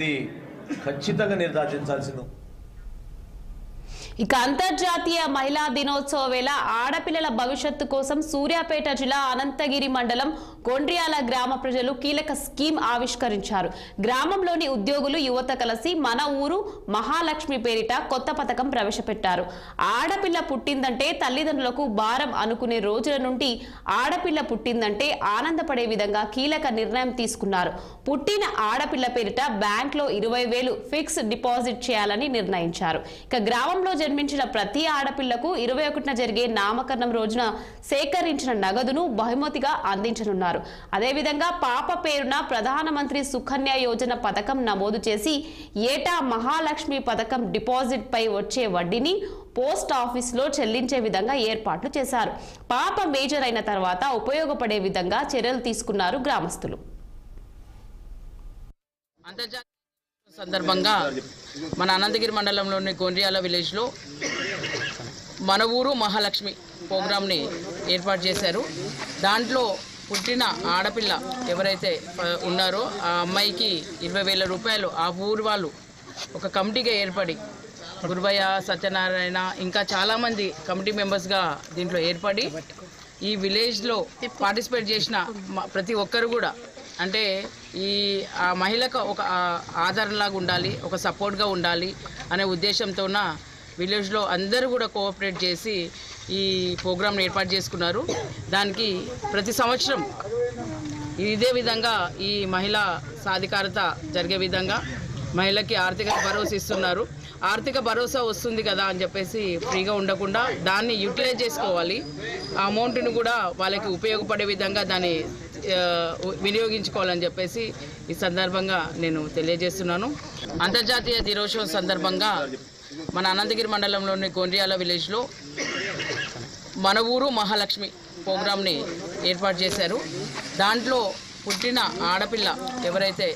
ఇది ఖచ్చితంగా నిర్ధారించాల్సింది. ఇక అంతర్జాతీయ మహిళా దినోత్సవ వేళ ఆడపిల్లల భవిష్యత్తు కోసం సూర్యాపేట జిల్లా అనంతగిరి మండలం కొండ్రియాల గ్రామ ప్రజలు కీలక స్కీమ్ ఆవిష్కరించారు. గ్రామంలోని ఉద్యోగులు యువత కలిసి మన ఊరు మహాలక్ష్మి పేరిట కొత్త పథకం ప్రవేశపెట్టారు. ఆడపిల్ల పుట్టిందంటే తల్లిదండ్రులకు భారం అనుకునే రోజుల నుండి ఆడపిల్ల పుట్టిందంటే ఆనందపడే విధంగా కీలక నిర్ణయం తీసుకున్నారు. పుట్టిన ఆడపిల్ల పేరిట బ్యాంక్లో 20,000 ఫిక్స్ డిపాజిట్ చేయాలని నిర్ణయించారు. ఇక గ్రామంలో జన్మించిన ప్రతి ఆడపిల్లకు 21న జరిగే నామకరణం రోజున సేకరించిన నగదును బహుమతిగా అందించనున్నారు. అదేవిధంగా పాప పేరున ప్రధానమంత్రి సుకన్య యోజన పథకం నమోదు చేసి ఏటా మహాలక్ష్మి పథకం డిపాజిట్ పై వచ్చే వడ్డీని పోస్ట్ ఆఫీసులో చెల్లించే విధంగా ఏర్పాట్లు చేశారు. పాప మేజర్ అయిన తర్వాత ఉపయోగపడే విధంగా చర్యలు తీసుకున్నారు గ్రామస్తులు. సందర్భంగా మన అనంతగిరి మండలంలోని కొండ్రియాల విలేజ్లో మన ఊరు మహాలక్ష్మి ప్రోగ్రామ్ని ఏర్పాటు చేశారు. దాంట్లో పుట్టిన ఆడపిల్ల ఎవరైతే ఉన్నారో ఆ అమ్మాయికి 20,000 రూపాయలు ఆ ఊరు వాళ్ళు ఒక కమిటీగా ఏర్పడి గురుబయ్య, సత్యనారాయణ ఇంకా చాలామంది కమిటీ మెంబర్స్గా దీంట్లో ఏర్పడి ఈ విలేజ్లో పార్టిసిపేట్ చేసిన ప్రతి ఒక్కరు కూడా అంటే ఆ మహిళకు ఒక ఆదరణలాగా ఉండాలి, ఒక సపోర్ట్గా ఉండాలి అనే ఉద్దేశంతో విలేజ్లో అందరూ కూడా కోఆపరేట్ చేసి ఈ ప్రోగ్రామ్ని ఏర్పాటు చేసుకున్నారు. దానికి ప్రతి సంవత్సరం ఇదే విధంగా ఈ మహిళా సాధికారత జరిగే విధంగా మహిళకి ఆర్థిక భరోసా ఇస్తున్నారు. ఆర్థిక భరోసా వస్తుంది కదా అని చెప్పేసి ఫ్రీగా ఉండకుండా దాన్ని యూటిలైజ్ చేసుకోవాలి. ఆ అమౌంట్ని కూడా వాళ్ళకి ఉపయోగపడే విధంగా దాన్ని వినియోగించుకోవాలని చెప్పేసి ఈ సందర్భంగా నేను తెలియజేస్తున్నాను. అంతర్జాతీయ దినోత్సవం సందర్భంగా మన అనంతగిరి మండలంలోని కొండ్రియాల విలేజ్లో మన ఊరు మహాలక్ష్మి ప్రోగ్రామ్ని ఏర్పాటు చేశారు. దాంట్లో పుట్టిన ఆడపిల్ల ఎవరైతే